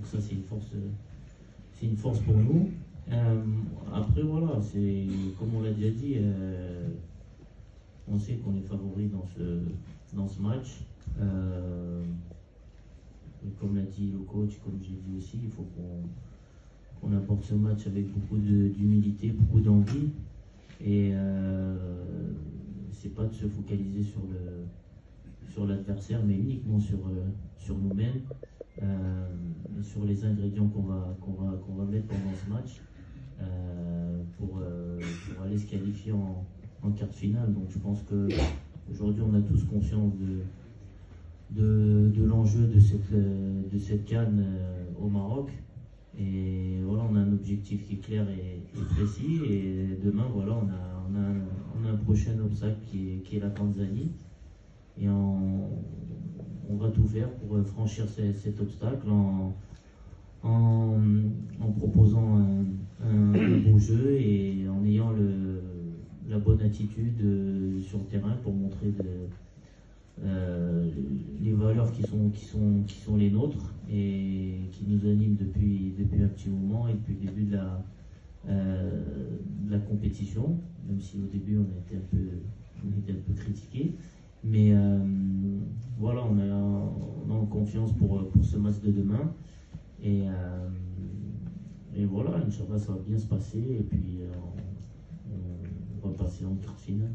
ça, c'est une force pour nous. Après, voilà, c'est comme on l'a déjà dit, on sait qu'on est favori dans ce match. Et comme l'a dit le coach, comme j'ai dit aussi, il faut qu'on apporte ce match avec beaucoup d'humilité, beaucoup d'envie. Et c'est pas de se focaliser sur l'adversaire, mais uniquement sur nous-mêmes, sur les ingrédients qu'on va mettre pendant ce match pour aller se qualifier en quart de finale. Donc je pense qu'aujourd'hui on a tous conscience de l'enjeu de cette CAN au Maroc. Et voilà, on a un objectif qui est clair et précis. Et demain, voilà, on a un prochain obstacle qui est la Tanzanie. Et on va tout faire pour franchir cet obstacle en proposant un bon jeu et en ayant la bonne attitude sur le terrain pour montrer les valeurs qui sont les nôtres et qui nous animent depuis un petit moment et depuis le début de la compétition, même si au début on était un peu critiqué. Mais voilà, on a confiance pour ce match de demain. Et voilà, Inch'Allah, ça va bien se passer et puis on va passer en quart de finale.